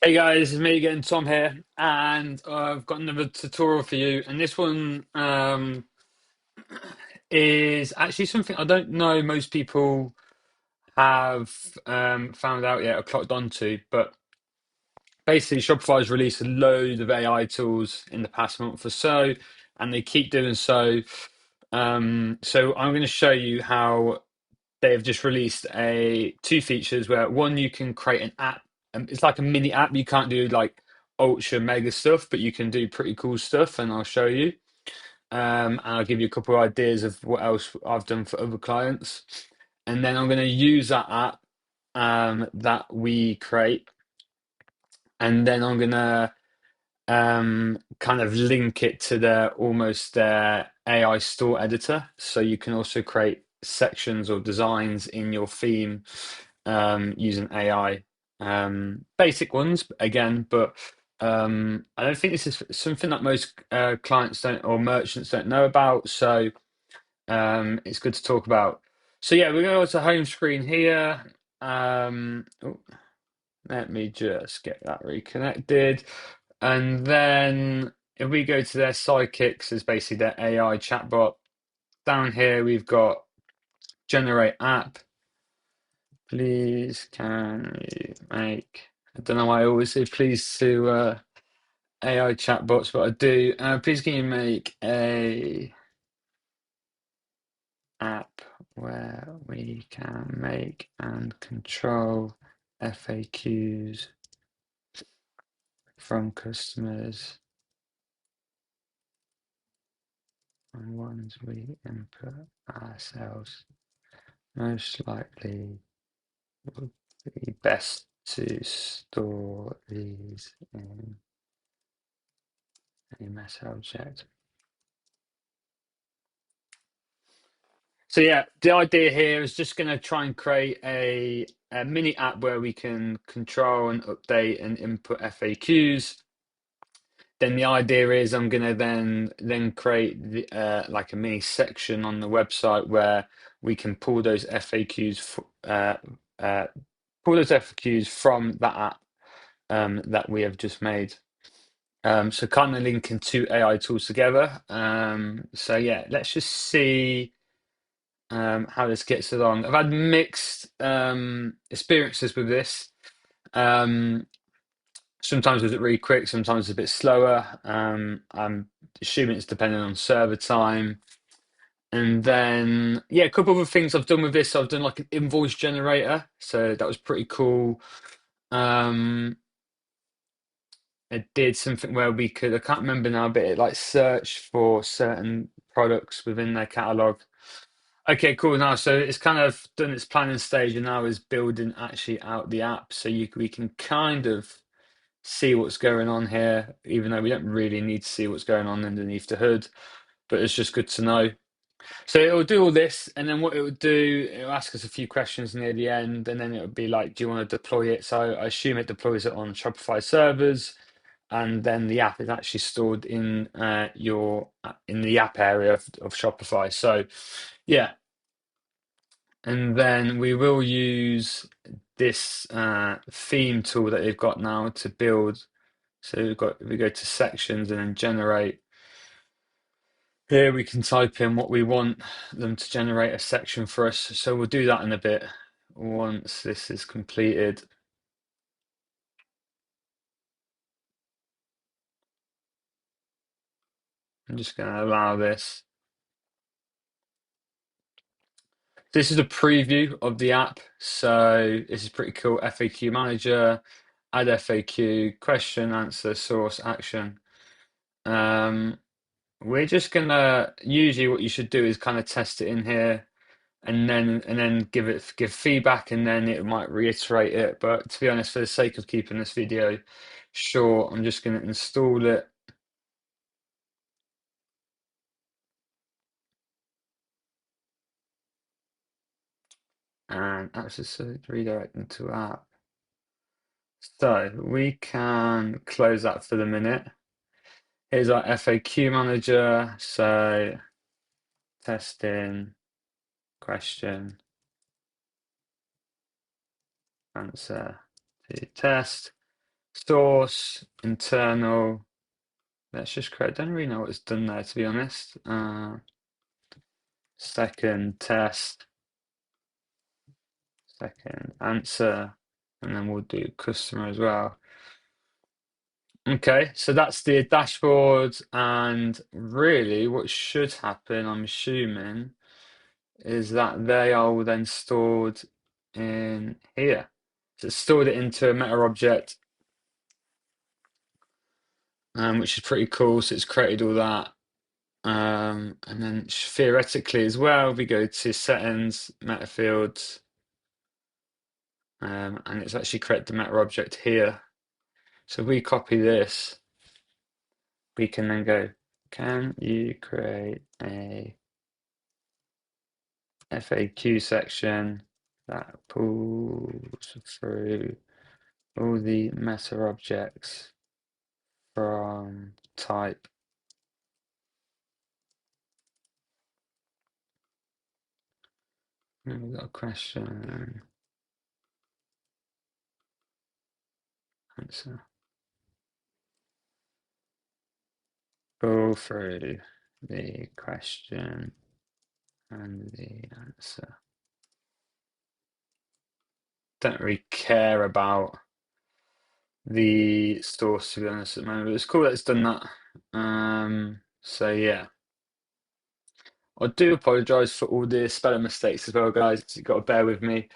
Hey guys, it's me again, Tom here, and I've got another tutorial for you. And this one is actually something I don't know most people have found out yet or clocked onto. But basically, Shopify's released a load of AI tools in the past month or so, and they keep doing so. So I'm going to show you how they have just released a two features where one you can create an app. It's like a mini app. You can't do like ultra mega stuff, but you can do pretty cool stuff, and I'll show you. And I'll give you a couple of ideas of what else I've done for other clients, and then I'm going to use that app that we create, and then I'm going to kind of link it to their almost their AI store editor, so you can also create sections or designs in your theme using AI. Basic ones again, but I don't think this is something that most clients don't or merchants don't know about. So it's good to talk about. So yeah, we're going to go to home screen here. Oh, let me just get that reconnected. And then if we go to their sidekicks, is basically their AI chatbot. Down here, we've got generate app. Please can you make, I don't know why I always say please to AI chatbots, but I do. Please can you make a app where we can make and control FAQs from customers and ones we input ourselves. Most likely would be best to store these in a meta object. So yeah, the idea here is just going to try and create a mini app where we can control and update and input FAQs. Then the idea is I'm going to then create like a mini section on the website where we can pull those FAQs uh, pull those FAQs from that app that we have just made. So kind of linking two AI tools together. So yeah, let's just see how this gets along. I've had mixed experiences with this. Um, Sometimes it's really quick, sometimes it's a bit slower. I'm assuming it's depending on server time. And then, yeah, a couple of other things I've done with this. I've done like an invoice generator, so that was pretty cool. Um, I did something where we could, I can't remember now, but it like search for certain products within their catalog. Okay, cool. Now, so it's kind of done its planning stage and now is building actually out the app. So we can kind of see what's going on here, even though we don't really need to see what's going on underneath the hood, but it's just good to know. So it will do all this, and then what it would do, it will ask us a few questions near the end, and then it would be like, do you want to deploy it? So I assume it deploys it on Shopify servers, and then the app is actually stored in your in the app area of Shopify. So yeah, and then we will use this theme tool that they've got now to build. So we go to sections and then generate. Here we can type in what we want them to generate a section for us. So we'll do that in a bit once this is completed. I'm just going to allow this. This is a preview of the app. So this is pretty cool. FAQ manager, add FAQ, question, answer, source, action. Um, we're just gonna, usually what you should do is kind of test it in here and then give feedback and then it might reiterate it. But to be honest, for the sake of keeping this video short, I'm just going to install it. And access redirect into app. So we can close that for the minute. Here's our FAQ manager. So testing, question, answer to test. source, internal. Let's just create. I don't really know what's done there, to be honest. Second test, second answer, and then we'll do customer as well. Okay, so that's the dashboard, and really what should happen, I'm assuming, is that they are all then stored in here. So it's stored it into a meta object, which is pretty cool. So it's created all that. And then theoretically as well, we go to settings, meta fields, and it's actually created the meta object here. So if we copy this, we can then go, can you create a FAQ section that pulls through all the meta objects from type? And we've got a question, answer. Go through the question and the answer. Don't really care about the source, to be honest, at the moment, but it's cool that it's done that. So yeah. I do apologise for all the spelling mistakes as well, guys. You've got to bear with me.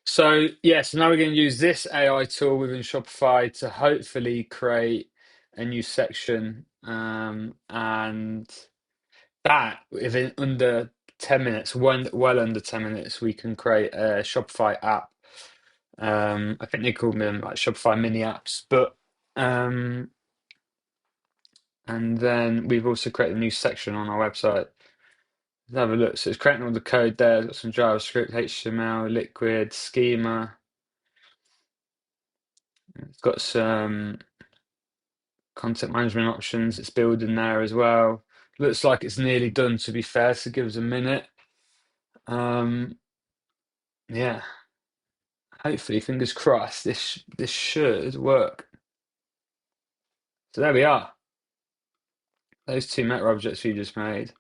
So yeah, so now we're going to use this AI tool within Shopify to hopefully create a new section, and that within under 10 minutes, well under 10 minutes, we can create a Shopify app. I think they call them like Shopify mini apps, but and then we've also created a new section on our website. Let's have a look. So it's creating all the code there. It's got some JavaScript, HTML, Liquid, schema. It's got some content management options. It's building there as well. Looks like it's nearly done, to be fair, so give us a minute. Yeah, hopefully, fingers crossed, this should work. So there we are. Those two meta objects we just made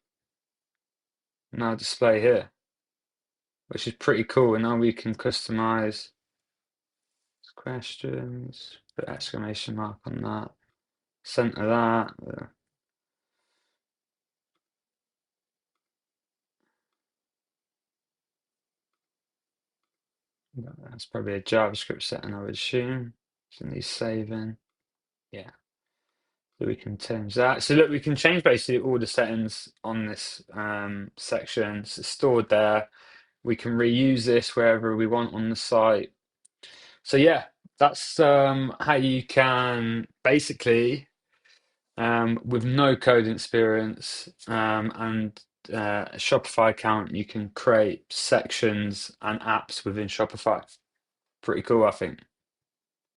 now display here, which is pretty cool. And now we can customize questions, put exclamation mark on that, center that. That's probably a JavaScript setting, I would assume. So need saving. Yeah. So we can change that. So look, we can change basically all the settings on this section. It's stored there. We can reuse this wherever we want on the site. So yeah, that's how you can basically, with no code experience and a Shopify account, you can create sections and apps within Shopify. Pretty cool, I think.